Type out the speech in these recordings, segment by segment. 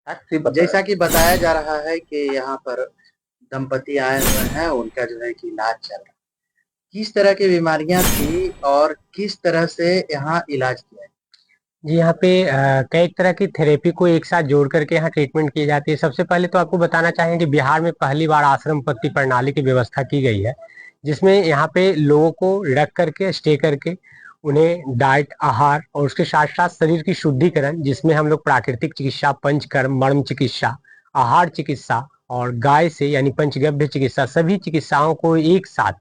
जैसा कि बताया जा रहा है कि यहाँ पर दंपति आए हुए हैं, उनका जो है कि इलाज चल रहा है। किस तरह की बीमारियां थी और किस तरह से यहाँ इलाज किया है? जी, यहाँ पे कई तरह की थेरेपी को एक साथ जोड़ करके यहाँ ट्रीटमेंट की जाती है। सबसे पहले तो आपको बताना चाहेंगे कि बिहार में पहली बार आश्रम पत्ती प्रणाली की व्यवस्था की गई है, जिसमें यहाँ पे लोगों को रख करके स्टे करके उन्हें डाइट, आहार और उसके साथ साथ शरीर की शुद्धिकरण, जिसमें हम लोग प्राकृतिक चिकित्सा, पंचकर्म, मर्म चिकित्सा, आहार चिकित्सा और गाय से यानी पंचगव्य चिकित्सा, सभी चिकित्साओं को एक साथ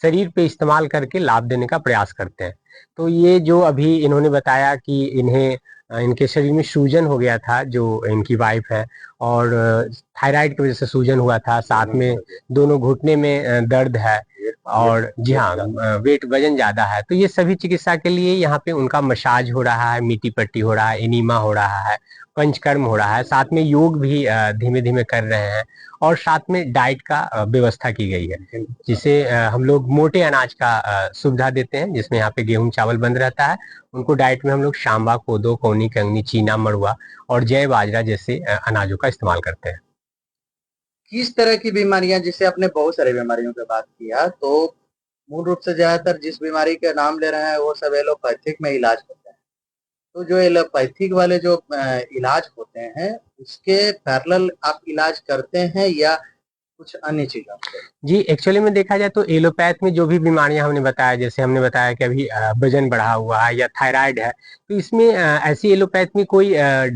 शरीर पे इस्तेमाल करके लाभ देने का प्रयास करते हैं। तो ये जो अभी इन्होंने बताया कि इन्हें इनके शरीर में सूजन हो गया था, जो इनकी वाइफ है, और थायराइड की वजह से सूजन हुआ था, साथ में दोनों घुटने में दर्द है, और जी हाँ, वेट वजन ज्यादा है। तो ये सभी चिकित्सा के लिए यहाँ पे उनका मसाज हो रहा है, मीठी पट्टी हो रहा है, एनीमा हो रहा है, पंचकर्म हो रहा है, साथ में योग भी धीमे धीमे कर रहे हैं, और साथ में डाइट का व्यवस्था की गई है, जिसे हम लोग मोटे अनाज का सुविधा देते हैं, जिसमें यहाँ पे गेहूं चावल बंद रहता है। उनको डाइट में हम लोग सांबा, कोदो, कौनी, कंगनी, चीना, मड़ुआ और जय बाजरा जैसे अनाजों का इस्तेमाल करते हैं। किस तरह की बीमारियां, जिससे आपने बहुत सारी बीमारियों की बात किया, तो मूल रूप से ज्यादातर जिस बीमारी का नाम ले रहे हैं वो सब एलोपैथिक में इलाज होते हैं। तो जो एलोपैथिक वाले जो इलाज होते हैं, उसके पैरेलल आप इलाज करते हैं या कुछ अन्य चीजों से? जी, एक्चुअली में देखा जाए तो एलोपैथ में जो भी बीमारियां हमने बताया, जैसे हमने बताया कि अभी वजन बढ़ा हुआ है या थायराइड है, तो इसमें ऐसी एलोपैथ में कोई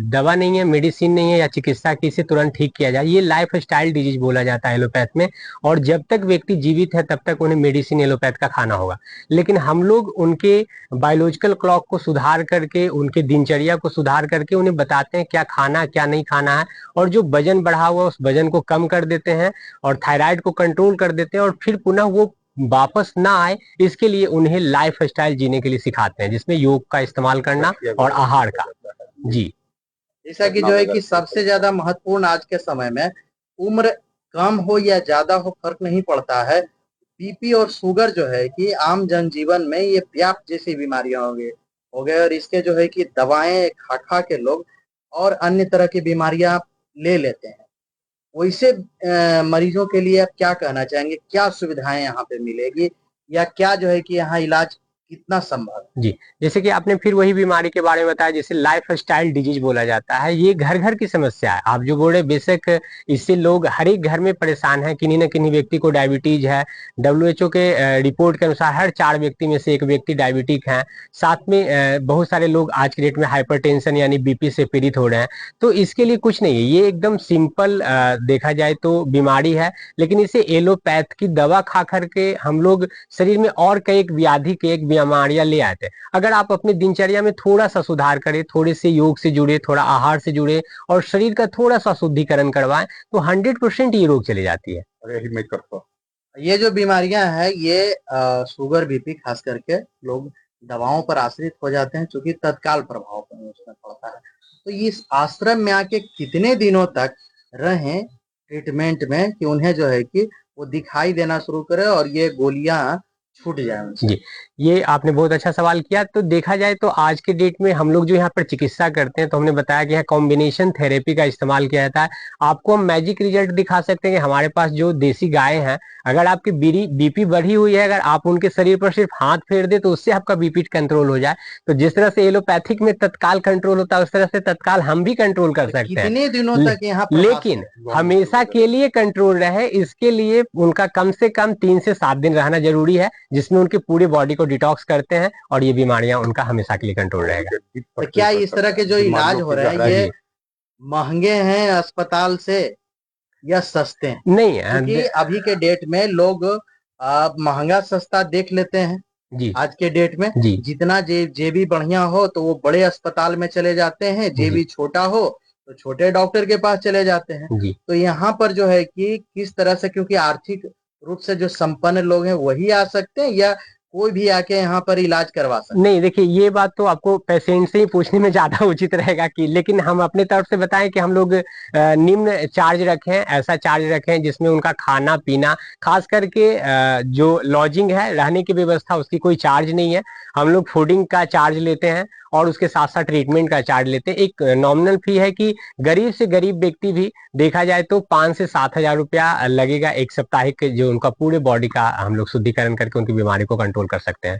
दवा नहीं है, मेडिसिन नहीं है या चिकित्सा की इसे तुरंत ठीक किया जाए। ये लाइफ स्टाइल डिजीज बोला जाता है एलोपैथ में, और जब तक व्यक्ति जीवित है तब तक उन्हें मेडिसिन एलोपैथ का खाना होगा। लेकिन हम लोग उनके बायोलॉजिकल क्लॉक को सुधार करके, उनके दिनचर्या को सुधार करके उन्हें बताते हैं क्या खाना क्या नहीं खाना है, और जो वजन बढ़ा हुआ उस वजन को कम कर देते हैं और थायराइड को कंट्रोल कर देते हैं, और फिर पुनः वो वापस ना आए, इसके लिए उन्हें लाइफ स्टाइल जीने के लिए सिखाते हैं, जिसमें योग का इस्तेमाल करना और आहार का। जी, जैसा कि जो है कि सबसे ज्यादा महत्वपूर्ण आज के समय में, उम्र कम हो या ज्यादा हो फर्क नहीं पड़ता है। बीपी और शुगर जो है कि आम जनजीवन में ये व्याप्त जैसी बीमारियां हो गए और इसके जो है कि दवाएं खा खा के लोग और अन्य तरह की बीमारियां ले लेते हैं। वैसे मरीजों के लिए आप क्या कहना चाहेंगे? क्या सुविधाएं यहाँ पे मिलेगी या क्या जो है कि यहाँ इलाज कितना संभव है? जी, जैसे कि आपने फिर वही बीमारी के बारे में बताया, जैसे लाइफ स्टाइल डिजीज बोला जाता है। ये घर घर की समस्या है, आप जो बोले बेशक, इससे लोग हर एक घर में परेशान हैं। किन्हीं न किन्हीं व्यक्ति को डायबिटीज है। डब्ल्यूएचओ के रिपोर्ट के अनुसार हर 4 व्यक्ति में से एक व्यक्ति डायबिटिक है। साथ में बहुत सारे लोग आज के डेट में हाइपरटेंशन यानी बीपी से पीड़ित हो रहे हैं। तो इसके लिए कुछ नहीं है, ये एकदम सिंपल देखा जाए तो बीमारी है, लेकिन इसे एलोपैथ की दवा खा करके हम लोग शरीर में और कई एक व्याधि के एक बीमारियां ले आते हैं। अगर आप अपने दिनचर्या में थोड़ा सा सुधार करें, थोड़े से योग से जुड़े, थोड़ा आहार से जुड़े और शरीर का थोड़ा सा शुद्धिकरण करवाएं, तो 100% ये रोग चली जाती है। यही मैं करता हूँ। ये जो बीमारियां हैं ये शुगर बीपी खास करके लोग दवाओं पर आश्रित हो जाते हैं, क्योंकि तत्काल प्रभाव उसमें पड़ता है। तो इस आश्रम में आके कितने दिनों तक रहें ट्रीटमेंट में कि उन्हें जो है कि वो दिखाई देना शुरू करे और ये गोलियां छूट जाए उनसे? जी, ये आपने बहुत अच्छा सवाल किया। तो देखा जाए तो आज के डेट में हम लोग जो यहाँ पर चिकित्सा करते हैं, तो हमने बताया कि यहाँ कॉम्बिनेशन थेरेपी का इस्तेमाल किया जाता है। आपको हम मैजिक रिजल्ट दिखा सकते हैं कि हमारे पास जो देसी गाय हैं, अगर आपकी बीपी बढ़ी हुई है, अगर आप उनके शरीर पर सिर्फ हाथ फेर दे तो उससे आपका बीपी कंट्रोल हो जाए। तो जिस तरह से एलोपैथिक में तत्काल कंट्रोल होता है, उस तरह से तत्काल हम भी कंट्रोल कर सकते हैं। कितने दिनों तक यहाँ लेकिन हमेशा के लिए कंट्रोल रहे, इसके लिए उनका कम से कम 3 से 7 दिन रहना जरूरी है, जिसमें उनके पूरे बॉडी को डिटॉक्स करते हैं, और ये बीमारियां उनका हमेशा के लिए कंट्रोल रहेगा। तो क्या इस तरह के जो इलाज हो रहे हैं ये महंगे हैं अस्पताल से या सस्ते हैं? नहीं क्योंकि अभी के डेट में लोग महंगा सस्ता देख लेते हैं। जी, आज के डेट में जी, जितना जेबी बढ़िया हो तो वो बड़े अस्पताल में चले जाते हैं, जेबी छोटा हो तो छोटे डॉक्टर के पास चले जाते हैं। जी, तो यहाँ पर जो है कि किस तरह से, क्योंकि आर्थिक रूप से जो संपन्न लोग हैं वही आ सकते हैं या कोई भी आके यहाँ पर इलाज करवा सकता नहीं, देखिए ये बात तो आपको पेशेंट से ही पूछने में ज्यादा उचित रहेगा कि, लेकिन हम अपने तरफ से बताएं कि हम लोग निम्न चार्ज रखे हैं, ऐसा चार्ज रखे हैं जिसमें उनका खाना पीना, खास करके जो लॉजिंग है, रहने की व्यवस्था, उसकी कोई चार्ज नहीं है। हम लोग फूडिंग का चार्ज लेते हैं और उसके साथ साथ ट्रीटमेंट का चार्ज लेते हैं। एक नॉमिनल फी है कि गरीब से गरीब व्यक्ति भी देखा जाए तो 5 से 7 हजार रुपया लगेगा एक साप्ताहिक, जो उनका पूरे बॉडी का हम लोग शुद्धिकरण करके उनकी बीमारी को कंट्रोल कर सकते हैं।